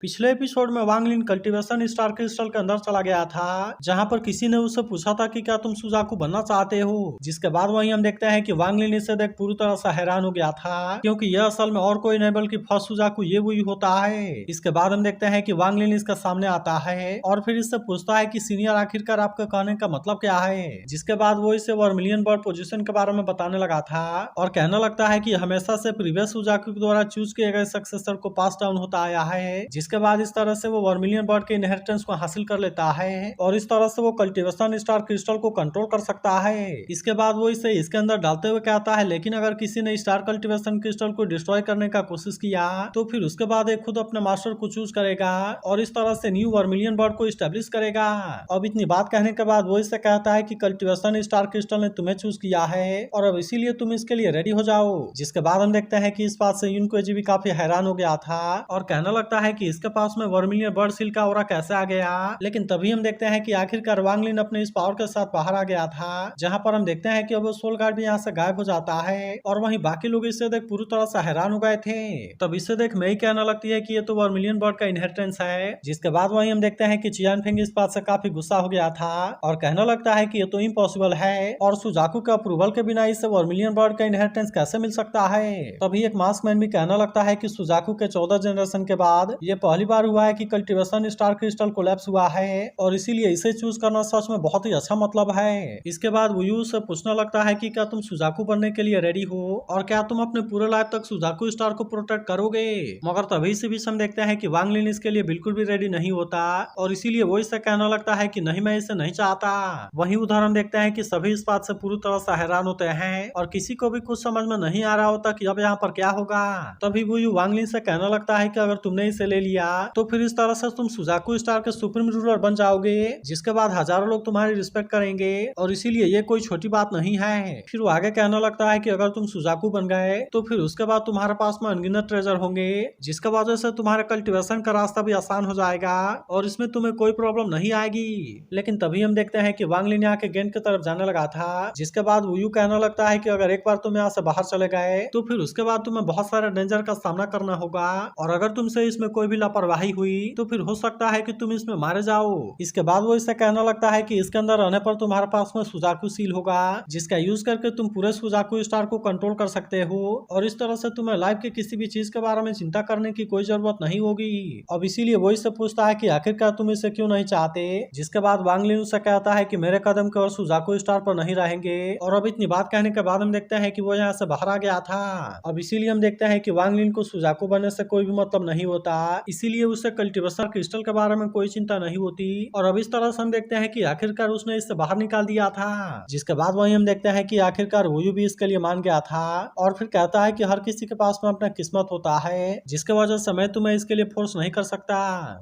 पिछले एपिसोड में वांग लिन cultivation star crystal के अंदर चला गया था, जहां पर किसी ने उससे पूछा था कि क्या तुम सुजाकू बनना चाहते हो। जिसके बाद वहीं हम देखते हैं कि वांग लिन इसे देख पूरी तरह से हैरान हो गया था, क्योंकि यह असल में और कोई नहीं बल्कि फर्स्ट सुजाकू ये वही होता है। इसके बाद हम देखते हैं कि वांग लिन इसके सामने आता है और फिर इससे पूछता है कि सीनियर आखिरकार आपके कहने का मतलब क्या है। जिसके बाद वो इसे वर्मिलियन बर्ड पोजीशन के बारे में बताने लगा था और कहने लगता है कि हमेशा से प्रीवियस सुजाकू के द्वारा चूज किए गए सक्सेसर को पास डाउन होता आया है। जिसके बाद इस तरह से वो वर्मिलियन बर्ड के इनहेरिटेंस को हासिल कर लेता है और इस तरह से वो कल्टीवेशन स्टार क्रिस्टल को कंट्रोल कर सकता है। इसके बाद वो इसे इसके अंदर डालते हुए कहता है, लेकिन अगर किसी ने स्टार कल्टीवेशन क्रिस्टल को डिस्ट्रॉय करने का कोशिश किया तो फिर उसके बाद एक खुद अपने मास्टर को चूज करेगा और इस तरह से न्यू वर्मिलियन बर्ड को स्टेब्लिश करेगा। अब इतनी बात कहने के बाद वो इससे कहता है कि कल्टीवेशन स्टार क्रिस्टल ने तुम्हें चूज किया है और अब इसीलिए तुम इसके लिए रेडी हो जाओ। जिसके बाद हम देखते हैं कि इस बात से यूनक्वेजी भी काफी हैरान हो गया था और कहने लगता है कि इसके पास में वर्मिलियन बर्ड सील का ऑरा कैसे आ गया। लेकिन तभी हम देखते हैं कि आखिरकार वांग लिन अपने इस पावर के साथ बाहर आ गया था, जहां पर हम देखते हैं कि अब सोल गार्ड भी यहाँ से गायब हो जाता है और वहीं बाकी लोग इसे देख पूरी तरह से हैरान हो गए थे। तब इसे देख मई कहने लगती है कि ये तो वर्मिलियन बर्ड का इनहेरिटेंस है। जिसके बाद वहीं हम देखते हैं कि चियान फेंग इस बात से काफी गुस्सा हो गया था और कहने लगता है कि ये तो इम्पॉसिबल है और सुजाकू के अप्रूवल के बिना इसे वर्मिलियन बर्ड का इनहेरिटेंस कैसे मिल सकता है। तभी एक मास्क मैन भी कहने लगता है कि सुजाकू के 14 जनरेशन के बाद ये पहली बार हुआ है कि कल्टीवेशन स्टार क्रिस्टल कोलैप्स हुआ है और इसीलिए इसे चूज करना सच में बहुत ही अच्छा मतलब है। इसके बाद वुयू से पूछने लगता है कि क्या तुम सुजाकू बनने के लिए रेडी हो और क्या तुम अपने पूरे लाइफ तक सुजाकू स्टार को प्रोटेक्ट करोगे। मगर तभी से भी हम देखते हैं कि वांग लिन इसके लिए बिल्कुल भी रेडी नहीं होता और इसीलिए वो इससे कहने लगता है कि नहीं, मैं इसे नहीं चाहता। वहीं उधर हम देखते हैं कि सभी इस बात से पूरी तरह से हैरान होते हैं और किसी को भी कुछ समझ में नहीं आ रहा होता कि अब यहाँ पर क्या होगा। तभी वुयू वांग लिन से कहने लगता है कि अगर तुमने इसे ले लिया तो फिर इस तरह से तुम सुजाकू स्टार के सुप्रीम रूलर बन जाओगे, जिसके बाद हजारों लोग तुम्हारी रिस्पेक्ट करेंगे और इसीलिए ये कोई छोटी बात नहीं है। फिर वो आगे कहने लगता है कि अगर तुम सुजाकू बन गए तो फिर उसके बाद तुम्हारे पास में अनगिनत ट्रेजर होंगे, जिसके वजह से तुम्हारे कल्टीवेशन का रास्ता भी आसान हो जाएगा और इसमें तुम्हें कोई प्रॉब्लम नहीं आएगी। लेकिन तभी हम देखते हैं कि वांग लिन यहाँ के गेंद की तरफ जाने लगा था। जिसके बाद वुयू कहने लगता है कि अगर एक बार तुम यहाँ से बाहर चले गए तो फिर उसके बाद तुम्हें बहुत सारे डेंजर का सामना करना होगा और अगर तुमसे इसमें कोई भी लापरवाही हुई तो फिर हो सकता है कि तुम इसमें मारे जाओ। इसके बाद वो इससे कहने लगता है कि इसके अंदर रहने पर तुम्हारे पास में सुजाकू सील होगा, जिसका यूज करके तुम पूरे सुजाकू स्टार को कंट्रोल कर सकते हो और इस तरह से तुम्हें लाइफ के किसी भी चीज के बारे में चिंता करने की कोई जरूरत नहीं होगी। अब इसीलिए वो इससे पूछता है कि आखिरकार तुम इसे क्यों नहीं चाहते। जिसके बाद वांग लिन उससे कहता है कि मेरे कदम केवल सुजाकू स्टार पर नहीं रहेंगे और अब इतनी बात कहने के बाद हम देखते हैं कि वो यहाँ से बाहर आ गया था। अब इसीलिए हम देखते हैं कि वांग लिन को सुजाकू बनने से कोई भी मतलब नहीं होता, इसीलिए उसे कल्टीवेशन क्रिस्टल के बारे में कोई चिंता नहीं होती और अब इस तरह से हम देखते हैं कि आखिरकार उसने इससे बाहर निकाल दिया था। जिसके बाद वहीं हम देखते हैं कि आखिरकार वुयू भी इसके लिए मान गया था और फिर कहता है कि हर किसी के पास में अपना किस्मत होता है, जिसके वजह से मैं तुम्हें इसके लिए फोर्स नहीं कर सकता।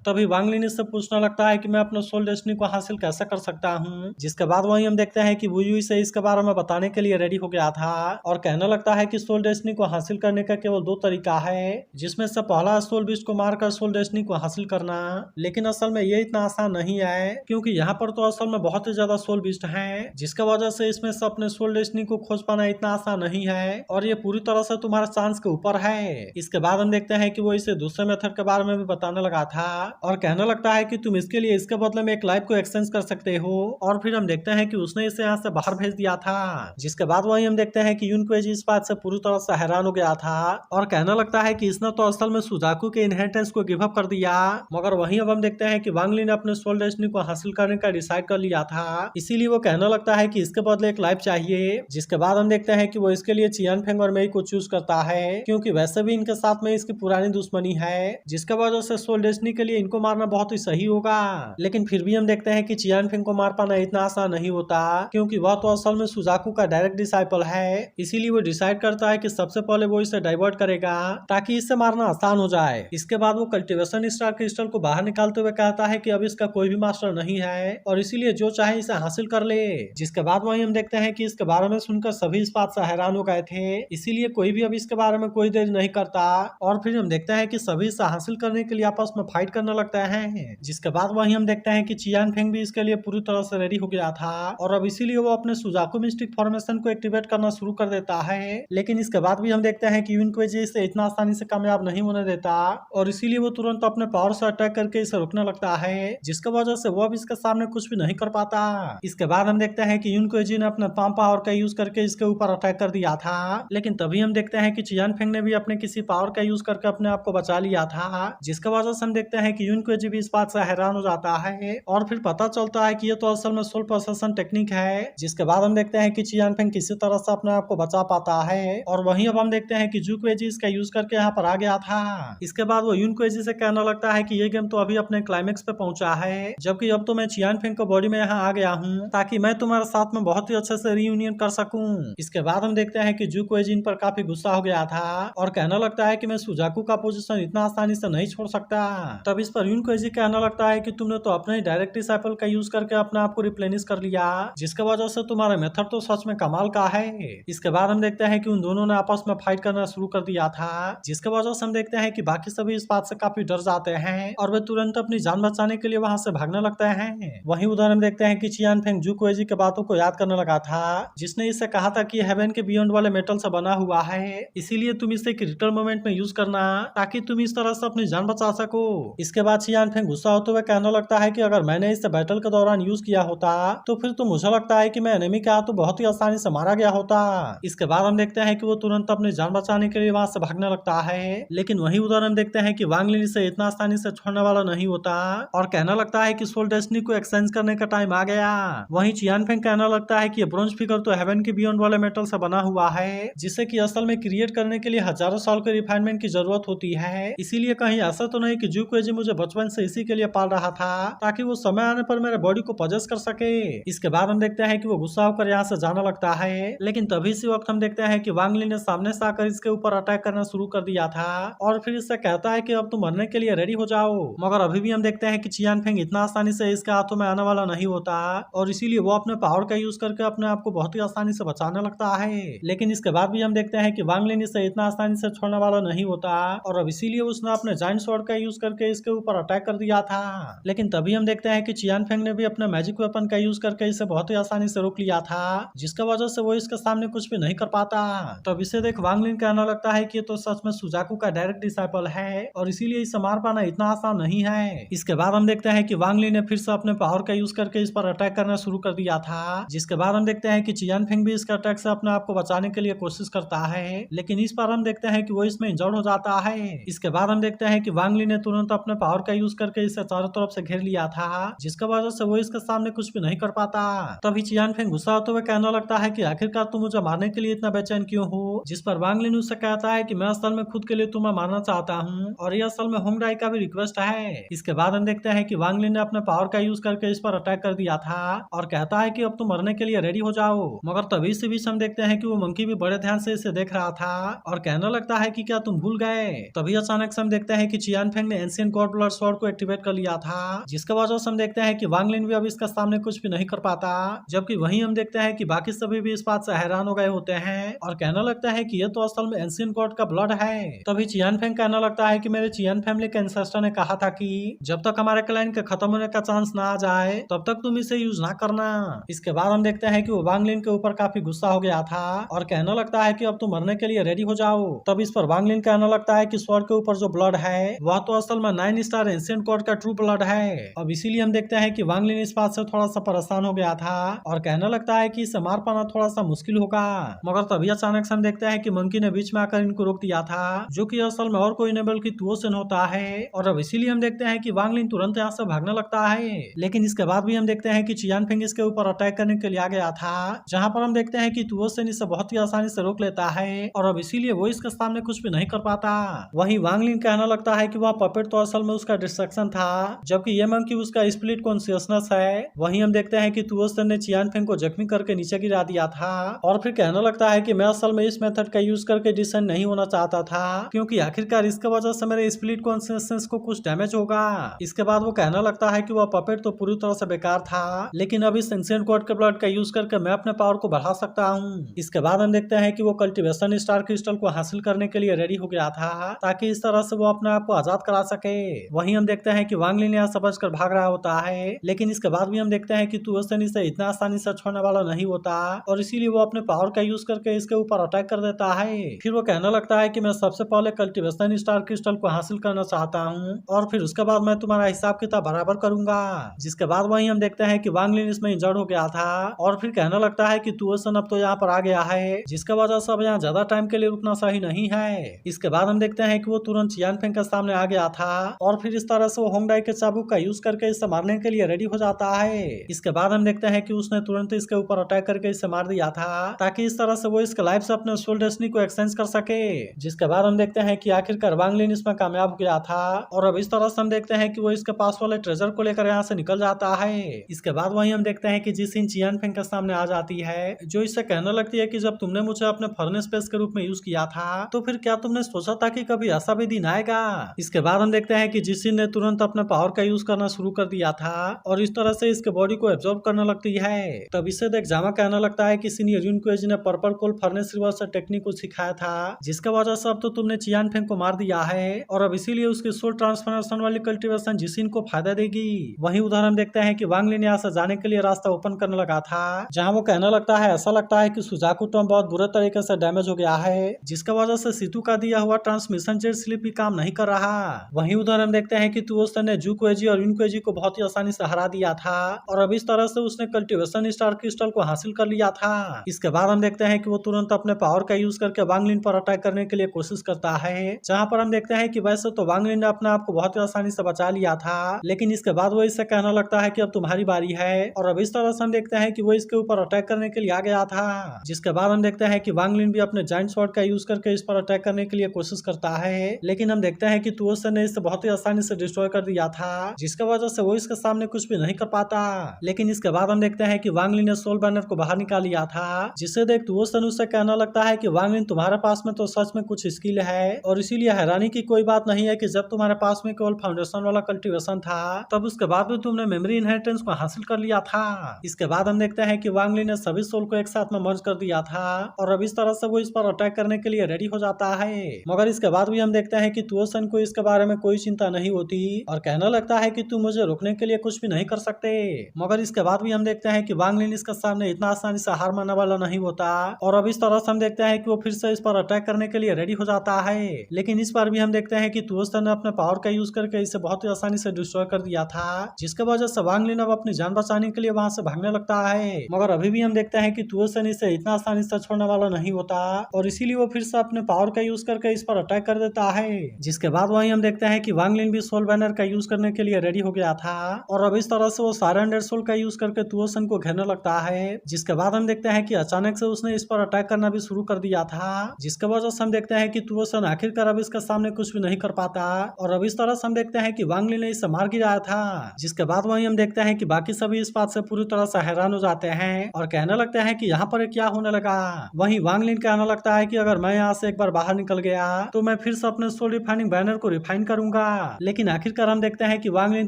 तभी वांग लिन इससे पूछने लगता है कि मैं अपने सोल डेस्टिनी को हासिल कैसे कर सकता हूँ। जिसके बाद वहीं हम देखते हैं कि वुयू इसे इसके बारे में बताने के लिए रेडी हो गया था और कहने लगता है कि सोल डेस्टिनी को हासिल करने का केवल 2 तरीका है, जिसमें से पहला सोल बीस्ट को मारकर सोल डेस्टिनी को हासिल करना। लेकिन असल में ये इतना आसान नहीं है, क्योंकि यहाँ पर तो असल में बहुत ही ज्यादा सोल बीस्ट हैं, जिसके वजह से इसमें से अपने सोल डेस्टिनी को खोज पाना इतना आसान नहीं है और ये पूरी तरह से तुम्हारे चांस के ऊपर है। इसके बाद हम देखते हैं कि वो इसे दूसरे मेथड के बारे में भी बताने लगा था और कहने लगता है कि तुम इसके लिए इसके बदले में एक लाइफ को एक्सचेंज कर सकते हो और फिर हम देखते हैं कि उसने इसे यहाँ से बाहर भेज दिया था। जिसके बाद वही हम देखते हैं कि यूनक्वेजी इस बात से पूरी तरह से हैरान हो गया था और कहने लगता है कि इसने तो असल में सुजाकू के इनहेरिटेंस को गिव अप कर दिया। मगर वहीं अब हम देखते हैं कि वांग लिन ने अपने सोल डेस्टिनी को हासिल करने का डिसाइड कर लिया था, इसीलिए वो कहने लगता है कि इसके बदले एक लाइफ चाहिए। जिसके बाद हम देखते हैं कि वो इसके लिए चियान फेंग और मेई को चूज करता है, क्योंकि वैसे भी इनके साथ में इसकी पुरानी दुश्मनी है, जिसके वजह से सोल डेस्टिनी के लिए इनको मारना बहुत ही सही होगा। लेकिन फिर भी हम देखते हैं कि चियान फेंग को मार पाना इतना आसान नहीं होता, क्योंकि वह तो असल में सुजाकू का डायरेक्ट डिसाइपल है। इसीलिए वो डिसाइड करता है कि सबसे पहले वो इसे डाइवर्ट करेगा ताकि इससे मारना आसान हो जाए। इसके बाद वो कल्टीवेशन स्टार क्रिस्टल को बाहर निकालते हुए कहता है कि अब इसका कोई भी मास्टर नहीं है और इसीलिए जो चाहे इसे हासिल कर ले। जिसके बाद वहीं हम देखते हैं कि इसके बारे में सुनकर सभी इस बात से हैरान हो गए थे, इसीलिए कोई भी अब इसके बारे में कोई देरी नहीं करता और फिर हम देखते हैं कि सभी इसे हासिल करने के लिए आपस में फाइट करने लगते हैं। जिसके बाद वहीं हम देखते हैं कि चियान फेंग भी इसके लिए पूरी तरह से रेडी हो गया था और अब इसीलिए वो अपने सुजाकू मिस्टिक फॉर्मेशन को एक्टिवेट करना शुरू कर देता है। लेकिन इसके बाद भी हम देखते हैं कि यूनक्वेजी इसे इतना आसानी से कामयाब नहीं होने देता और इसीलिए वो तुरंत अपने पावर से अटैक करके इसे रोकने लगता है, जिसकी वजह से वो अब इसके सामने कुछ भी नहीं कर पाता। इसके बाद हम देखते हैं कि युनकुएजी ने अपने पाम पावर का यूज करके इसके ऊपर अटैक कर दिया था, लेकिन तभी हम देखते हैं कि चियानफेंग ने भी अपने किसी पावर का यूज करके अपने आप को बचा लिया था, जिसकी वजह से हम देखते हैं कि युनकुएजी भी इस बात से हैरान हो जाता है और फिर पता चलता है कि ये तो असल में सोल पोसेशन टेक्निक है। जिसके बाद हम देखते हैं कि चियानफेंग किसी तरह से अपने आप को बचा पाता है और वहीं अब हम देखते हैं कि जुक्वेजी इसका यूज करके यहाँ पर आ गया था। इसके बाद वो युनकुएजी से कहने लगता है कि ये गेम तो अभी अपने क्लाइमेक्स पे पहुंचा है, जबकि अब तो मैं चियानफेंग को बॉडी में यहाँ आ गया हूँ ताकि मैं तुम्हारे साथ में बहुत ही अच्छे से रियूनियन कर सकूं। इसके बाद हम देखते हैं कि जुक्वेजी इन पर काफी गुस्सा हो गया था और कहने लगता है कि मैं सुजाकू का पोजीशन इतना आसानी से नहीं छोड़ सकता। तब इस पर युनकुएजी कहने लगता है कि तुमने तो अपने डायरेक्ट डिसाइपल का यूज करके अपने आप को रिप्लेनिश कर लिया, जिसके वजह से तुम्हारा मेथड तो सच में कमाल का है। इसके बाद हम देखते हैं कि उन दोनों ने आपस में फाइट करना शुरू कर दिया था, जिसके वजह से हम देखते हैं कि बाकी सभी इस बात से काफी डर जाते हैं और वे तुरंत अपनी जान बचाने के लिए वहां से भागने लगते हैं। वहीं उधर हम देखते हैं कि चियानफेंग जुक्वेजी के बातों को याद करने लगा था, जिसने इससे कहा था कि हेवन के बियॉन्ड वाले मेटल से बना हुआ है, इसीलिए तुम इसे क्रिटिकल मोमेंट में यूज करना ताकि तुम इस तरह से अपनी जान बचा सको। इसके बाद चियानफेंग गुस्सा होते हुए कहने लगता है कि अगर मैंने इसे बैटल के दौरान यूज किया होता तो फिर तो मुझे लगता है कि मैं एनिमी का तो बहुत ही आसानी से मारा गया होता। इसके बाद हम देखते हैं कि वो तुरंत अपनी जान बचाने के लिए वहां से भागने लगता है, लेकिन वहीं उधर हम देखते हैं कि वांग लिन इसे इतना आसानी से छोड़ने वाला नहीं होता और कहने लगता है कि सोल डेस्टिनी को एक्सचेंज करने का टाइम आ गया। वहीं चियानफेंग कहने लगता है कि ये ब्रोंज फिगर तो हेवन के बियॉन्ड वाले मेटल से बना हुआ है, जिसे कि असल में क्रिएट करने के लिए हजारों साल के रिफाइनमेंट की जरूरत होती है, इसीलिए कहीं ऐसा तो नहीं कि जुक्वेजी मुझे बचपन से इसी के लिए पाल रहा था ताकि वो समय आने पर मेरे बॉडी को पजेस कर सके। इसके बाद हम देखते हैं कि वो गुस्सा होकर यहाँ से जाने लगता है, लेकिन तभी इसी वक्त हम देखते हैं कि वांग लिन ने सामने से आकर इसके ऊपर अटैक करना शुरू कर दिया था और फिर इससे कहता है कि अब तुम मरने के लिए रेडी हो जाओ। मगर अभी भी हम देखते हैं कि चियानफेंग इतना आसानी से इसके हाथों में आने वाला नहीं होता और इसीलिए वो अपने पावर का यूज करके अपने आप को बहुत ही आसानी से बचाने लगता है। लेकिन इसके बाद भी हम देखते हैं कि वांग लिन इसे इतना आसानी से छोड़ने वाला नहीं होता और अब इसीलिए उसने अपने जायंट स्वॉर्ड का यूज करके इसके ऊपर अटैक कर दिया था। लेकिन तभी हम देखते हैं कि चियानफेंग ने भी अपने मैजिक वेपन का यूज करके इसे बहुत ही आसानी से रोक लिया था, जिसका वजह से वो इसके सामने कुछ भी नहीं कर पाता। तब इसे देख वांग लिन कहने लगता है कि ये तो सच में सुजाकू का डायरेक्ट डिसाइपल है और इसीलिए इसे मार पाना इतना आसान नहीं है। इसके बाद हम देखते हैं कि वांग लिन ने फिर से अपने पावर का यूज करके इस पर अटैक करना शुरू कर दिया था, जिसके बाद हम देखते हैं कि चियानफेंग भी इसके अटैक से अपने आप को बचाने के लिए कोशिश करता है, लेकिन इस बार हम देखते हैं कि वो इसमें इंजर्ड हो जाता है। इसके बाद हम देखते हैं कि वांग लिन ने तुरंत अपने पावर का यूज करके इसे चारों तरफ से घेर लिया था, जिसकी वजह से वो इसके सामने कुछ भी नहीं कर पाता। तभी चियानफेंग गुस्सा होते हुए कहने लगता है कि आखिरकार तुम मुझे मारने के लिए इतना बेचैन क्यों हो, जिस पर वांग लिन उससे कहता है कि मैं असल में खुद के लिए तुम्हें मारना चाहता हूँ और ये असल में होंग राई का भी रिक्वेस्ट है। इसके बाद हम देखते हैं कि वांग लिन ने अपने पावर का यूज करके इस पर अटैक कर दिया था और कहता है कि अब तुम मरने के लिए रेडी हो जाओ। मगर तभी से बीच हम देखते हैं कि वो मंकी भी बड़े ध्यान से इसे देख रहा था और कहने लगता है कि क्या तुम भूल गए। तभी अचानक से हम देखते हैं कि चियानफेंग ने एंशिएंट गॉड ब्लड स्वॉर्ड को एक्टिवेट कर लिया था, जिसके वजह से हम देखते हैं कि वांग लिन भी अब इसका सामने कुछ भी नहीं कर पाता। जबकि वहीं हम देखते हैं कि बाकी सभी भी इस बात से हैरान हो गए होते हैं और कहने लगता है कि ये तो असल में एंशिएंट गॉड का ब्लड है। तभी चियानफेंग कहने लगता है कि मेरे चियान फैमिली के एंसेस्टर ने कहा था कि जब तक हमारे क्लाइन के खत्म होने का चांस ना आ जाए तब तक तुम इसे यूज ना करना। इसके बाद हम देखते हैं कि वो वांग लिन के ऊपर काफी गुस्सा हो गया था और कहने लगता है कि अब तुम मरने के लिए रेडी हो जाओ। तब इस पर वांग लिन कहने लगता है कि स्वॉर्ड के ऊपर जो ब्लड है वह तो असल में 9 स्टार एंशिएंट गॉड का ट्रू ब्लड है। अब इसीलिए हम देखते हैं कि वांग लिन इस बात से थोड़ा सा परेशान हो गया था और कहने लगता है कि इसे मार पाना थोड़ा सा मुश्किल होगा। मगर तभी अचानक से हम देखते हैं कि मंकी ने बीच में आकर इनको रोक दिया था, जो कि असल में और कोई नहीं बल्कि तुओसेन होता है। और अब इसीलिए हम देखते हैं कि वांग लिन तुरंत यहाँ से भागने लगता है। लेकिन इसके बाद भी हम देखते हैं कि चियानफेंग इसके ऊपर अटैक करने के लिए आ गया था, जहाँ पर हम देखते हैं कि तुओसेन इसे बहुत ही आसानी से रोक लेता है और अब इसीलिए वो इसके सामने कुछ भी नहीं कर पाता। वहीं वांग लिन कहने लगता है कि वह पपेट तो असल में उसका डिस्ट्रैक्शन था, जबकि ये मंकी उसका स्प्लिट कॉन्शियसनेस है। वहीं हम देखते हैं कि तुओसेन ने चियानफेंग को जख्मी करके नीचे गिरा दिया था और फिर कहने लगता है कि मैं असल में इस मेथड का यूज करके डिसेंट नहीं होना चाहता था, क्योंकि आखिरकार इसके वजह से मेरे स्प्लिट कॉन्शियसनेस को कुछ डैमेज होगा। इसके बाद वो कहने लगता है कि वह पपेट तो पूरी तरह से बेकार था, लेकिन अब इस एंशिएंट गॉड के ब्लड का यूज करके मैं अपने पावर को बढ़ा सकता हूँ। इसके बाद हम देखते हैं कि वो कल्टीवेशन स्टार क्रिस्टल को हासिल करने के लिए रेडी हो गया था, ताकि इस तरह से वो अपने आप को आजाद करा सके। वहीं हम देखते हैं कि वांग लिन यहाँ समझ कर भाग रहा होता है, लेकिन इसके बाद भी हम देखते हैं कि तुओसेन इसे इतना आसानी से छोड़ने वाला नहीं होता और इसीलिए वो अपने पावर का यूज करके इसके ऊपर अटैक कर देता है। फिर वो कहने लगता है कि मैं सबसे पहले कल्टीवेशन स्टार क्रिस्टल को हासिल हासिल करना चाहता हूँ और फिर उसके बाद मैं तुम्हारा हिसाब किताब बराबर करूंगा। जिसके बाद वहीं हम देखते हैं कि वांग लिन इसमें इंजर्ड हो गया था और फिर कहने लगता है कि तुओसन अब तो यहाँ पर आ गया है, जिसके वजह से अब यहाँ ज्यादा टाइम के लिए रुकना सही नहीं है। इसके बाद हम देखते हैं कि वो तुरंत चियान फेंग के सामने आ गया था और फिर इस तरह से वो होंगडाई के चाबुक का यूज करके इसे मारने के लिए रेडी हो जाता है। इसके बाद हम देखते हैं कि उसने तुरंत इसके ऊपर अटैक करके इसे मार दिया था ताकि इस तरह से वो इसके लाइफ से अपने सोल डेस्टिनी को एक्सचेंज कर सके। जिसके बाद हम देखते हैं कि आखिरकार वांग लिन इसमें कामयाब हो गया था और अब इस तरह से हम देखते हैं कि वो इसके पास वाले ट्रेजर को लेकर यहाँ से निकल जाता है। इसके बाद वहीं हम देखते हैं कि जिसिन चियान फेंग के सामने आ जाती है, जो इससे कहने लगती है कि जब तुमने मुझे अपने फर्नेस स्पेस के रूप में यूज किया था तो फिर क्या तुमने सोचा था कि कभी ऐसा भी दिन आएगा। इसके बाद हम देखते हैं कि जिसिन ने तुरंत अपने पावर का यूज करना शुरू कर दिया था और इस तरह से इसके बॉडी को एब्जॉर्ब करने लगती है। तब इसे देख जामा कहने लगता है कि सीनियर युनकुएजी ने पर्पल कोल फर्नेस रिवर्स टेक्निक को सिखाया था, जिसका वजह से अब तो तुमने चियान फेंग को मार दिया है और अब इसीलिए उसकी सोल ट्रांसफॉर्मेशन वाली कल्टीवेशन जिसिन को फायदा देगी। वहीं उधर हम देखते हैं कि वांग लिन यहाँ से जाने के लिए रास्ता ओपन करने लगा था, जहाँ वो कहने लगता है ऐसा लगता है कि सुजाकू टॉम बहुत बुरे तरीके से डैमेज हो गया है, जिसका वजह से सीतू का दिया हुआ ट्रांसमिशन जेट स्लिप भी काम नहीं कर रहा। वहीं उधर हम देखते हैं कि तुओसन ने जुकुएजी और युनकुएजी को बहुत ही आसानी से हरा दिया था और अब इस तरह से उसने कल्टीवेशन स्टार क्रिस्टल को हासिल कर लिया था। इसके बाद हम देखते हैं कि वो तुरंत अपने पावर का यूज करके वांग लिन पर अटैक करने के लिए कोशिश करता है, जहाँ पर हम देखते हैं कि वैसे तो वांग लिन ने अपने आप को बहुत ही आसानी से बचा लिया था, लेकिन इसके बाद वो इससे कहने लगता है कि अब तुम्हारी बारी है और अब इस तरह से हम देखते हैं कि वो इसके ऊपर अटैक करने के लिए आ गया था। जिसके बाद हम देखते हैं कि वांग लिन भी अपने जाइंट स्वॉर्ड का यूज करके इस पर अटैक करने के लिए कोशिश करता है, लेकिन हम देखते हैं कि तुओसन ने इसे बहुत ही आसानी से डिस्ट्रॉय कर दिया था, जिसके वजह से वो इसके सामने कुछ भी नहीं कर पाता। लेकिन इसके बाद हम देखते हैं कि वांग लिन ने सोल बैनर को बाहर निकाल लिया था, जिसे देख तुओसन उससे कहने लगता है कि वांग लिन तुम्हारे पास में तो सच में कुछ स्किल है और इसीलिए हैरानी की कोई बात नहीं है कि जब तुम्हारे पास में केवल फाउंडेशन वाला कल्टीवेशन था तब उसके बाद भी तुमने मेमोरी इनहेरिटेंस को हासिल कर लिया था। इसके बाद हम देखते हैं कि वांग लिन ने सभी सोल को एक साथ में मर्ज कर दिया था और अब इस तरह से वो इस पर अटैक करने के लिए रेडी हो जाता है। मगर इसके बाद भी हम देखते हैं कि तुओसन को इसके बारे में कोई चिंता नहीं होती और कहने लगता है कि तुम मुझे रोकने के लिए कुछ भी नहीं कर सकते। मगर इसके बाद भी हम देखते हैं कि वांग लिन इसके सामने इतना आसानी से हार मानने वाला नहीं होता और अब इस तरह से हम देखते हैं कि वो फिर से इस पर अटैक करने के लिए रेडी हो जाता है। लेकिन इस बार भी हम देखते हैं कि तुओसन ने अपने पावर का यूज करके इसे बहुत ही आसानी से डिस्ट्रॉय कर दिया था, जिसके वजह से वांग लिन अब अपनी जान बचाने के लिए वहां से भागने लगता है। मगर अभी भी हम देखते हैं कि तुओसन इसे इतना आसानी से छोड़ने वाला नहीं होता और इसीलिए वो फिर से अपने पावर का यूज करके इस पर अटैक कर देता है। जिसके बाद वहीं हम देखते हैं कि वांग लिन भी सोल बैनर का यूज करने के लिए रेडी हो गया था और अब इस तरह से वो सारे 100 सोल का यूज करके तुओसन को घेरने लगता है। जिसके बाद हम देखते हैं कि अचानक से उसने इस पर अटैक करना भी शुरू कर दिया था, जिसके वजह से हम देखते हैं कि तुओसन आखिरकार अब इसके सामने कुछ भी नहीं कर पाता और अब इस तरह से हम देखते हैं कि वांग लिन ने इसे मार गिराया था। जिसके बाद वहीं हम देखते हैं कि बाकी सभी इस बात से पूरी तरह से हैरान हो जाते हैं और कहने लगते हैं कि यहाँ पर क्या होने लगा। वहीं वांग लिन कहने लगता है कि अगर मैं यहाँ से एक बार बाहर निकल गया तो मैं फिर से अपने सोल रिफाइनिंग बैनर को रिफाइन करूंगा। लेकिन आखिरकार हम देखते हैं कि वांग लिन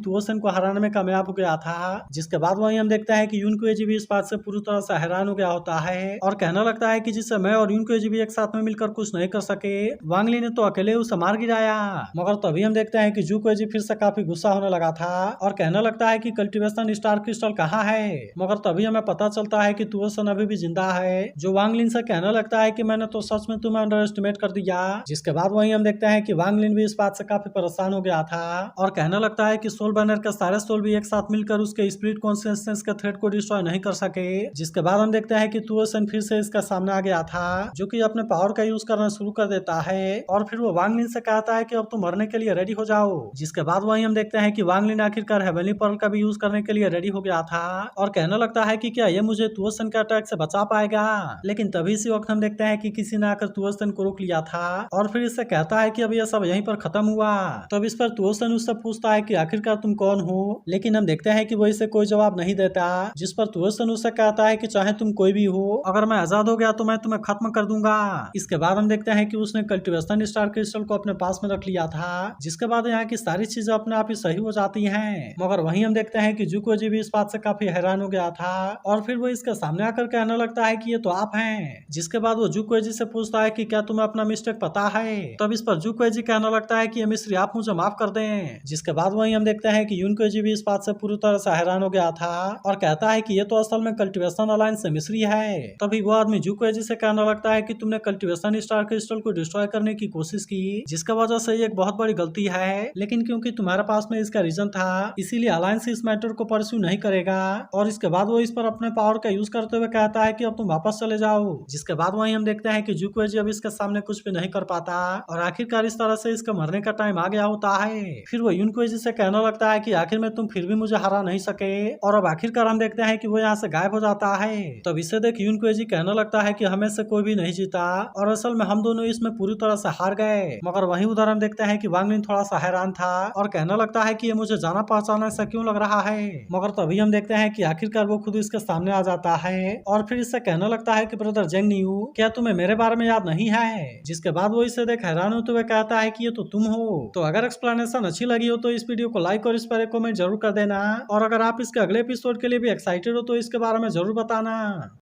तुओसन को हराने में कामयाब हो गया था। जिसके बाद वहीं हम देखते हैं कि युनकुएजी भी इस बात से पूरी तरह से हैरान हो गया होता है और कहने लगता है कि जिससे मैं और युनकुएजी भी एक साथ में मिलकर कुछ नहीं कर सके, वांग लिन ने तो अकेले उसे मार गिराया। मगर तभी हम देखते हैं कि जुकुएजी फिर से काफी गुस्सा होने लगा था और कहने लगता है कि कल्टीवेशन स्टार क्रिस्टल कहाँ है। मगर तभी हमें पता चलता है कि तुओसन अभी भी जिंदा है, जो वांग लिन से कहने लगता है कि मैंने तो सच में तुम्हें अंडर एस्टिमेट कर दिया। जिसके बाद वहीं हम देखते हैं कि वांग लिन भी इस बात से काफी परेशान हो गया था और कहने लगता है कि सोल बैनर के सारे सोल भी एक साथ मिलकर उसके स्पिरिट कॉन्शियसनेस के थ्रेड को डिस्ट्रॉय नहीं कर सके। जिसके बाद हम देखते हैं कि तुओसन फिर से इसका सामने आ गया था, जो कि अपने पावर का यूज करना शुरू कर देता है और फिर वो वांग लिन से कहता है कि अब तुम मरने के लिए रेडी हो जाओ। जिसके बाद वहीं हम देखते हैं कि वांग लिन आखिरकार हेवनली पर्ल का भी यूज करने के लिए रेडी हो गया था और कहने लगता है कि क्या ये मुझे तुओसन के अटैक से बचा पाएगा। लेकिन तभी इसी वक्त हम देखते हैं कि किसी ने आकर तुओसन को रोक लिया था और फिर इससे कहता है कि अब यह सब यहीं पर खत्म हुआ। तब इस पर तुओसन उससे पूछता है कि आखिरकार तुम कौन हो, लेकिन हम देखते हैं कि वो इसे कोई जवाब नहीं देता। जिस पर तुओसन उससे कहता है कि चाहे तुम कोई भी हो, अगर मैं आजाद हो गया तो मैं तुम्हें खत्म कर दूंगा। इसके बाद हम देखते हैं कि उसने कल्टीवेशन स्टार क्रिस्टल को अपने पास में रख लिया था, जिसके बाद यहाँ की सारी चीजें अपने आप ही सही हो जाती हैं। मगर वहीं हम देखते हैं कि जुकुएजी भी इस बात से काफी हैरान हो गया था और फिर वो इसके सामने आकर कहने लगता है कि ये तो आप हैं। जिसके बाद वो जुकुएजी से पूछता है कि क्या तुम्हें अपना मिस्टेक पता है। तब इस पर जुकुएजी कहने लगता है कि ये मिस्री आप मुझे माफ कर दें। जिसके बाद वहीं हम देखते हैं कि युनकुएजी भी इस बात से पूरी तरह से हैरान हो गया था और कहता है कि ये तो असल में कल्टीवेशन अलायंस से मिस्री है। तभी वो आदमी जुकुएजी से कहने लगता है कि तुमने कल्टीवेशन स्टार क्रिस्टल को डिस्ट्रॉय करने की कोशिश की, जिसका वजह से ये एक बहुत बड़ी गलती है, लेकिन क्योंकि तुम्हारे पास में इसका रीजन था, इसीलिए अलायंस इस मैटर को परस्यू नहीं करेगा। और इसके बाद वो इस पर अपने पावर का यूज करते हुए कहता है कि अब तुम वापस चले जाओ। जिसके बाद वहीं हम देखते हैं कि जुक्वेजी अब इसके सामने कुछ भी नहीं कर पाता और आखिरकार इस तरह से इसका मरने का टाइम आ गया होता है। फिर वो युनक्वेजी से कहने लगता है कि आखिर में तुम फिर भी मुझे हरा नहीं सके, और अब आखिरकार हम देखते हैं कि वो यहाँ से गायब हो जाता है। तब इसे देख युनक्वेजी कहने लगता है कि हमें से कोई भी नहीं जीता और असल में हम दोनों इसमें पूरी तरह से हार गए। मगर वहीं उधर हम देखते हैं कि वांग लिन थोड़ा सा हैरान था और कहने लगता है कि ये मुझे जाना पहचाना सा क्यों लग रहा है। मगर तभी हम देखते हैं कि आखिरकार वो खुद इसके सामने आ जाता है और फिर इससे कहने लगता है कि ब्रदर जेंग नियू, क्या तुम्हें मेरे बारे में याद नहीं है? जिसके बाद वो इसे देख हैरान होते हुए कहता है कि ये तो तुम हो। तो अगर एक्सप्लेनेशन अच्छी लगी हो तो इस वीडियो को लाइक और इस पर एक कमेंट जरूर कर देना, और अगर आप इसके अगले एपिसोड के लिए भी एक्साइटेड हो तो इसके बारे में जरूर बताना।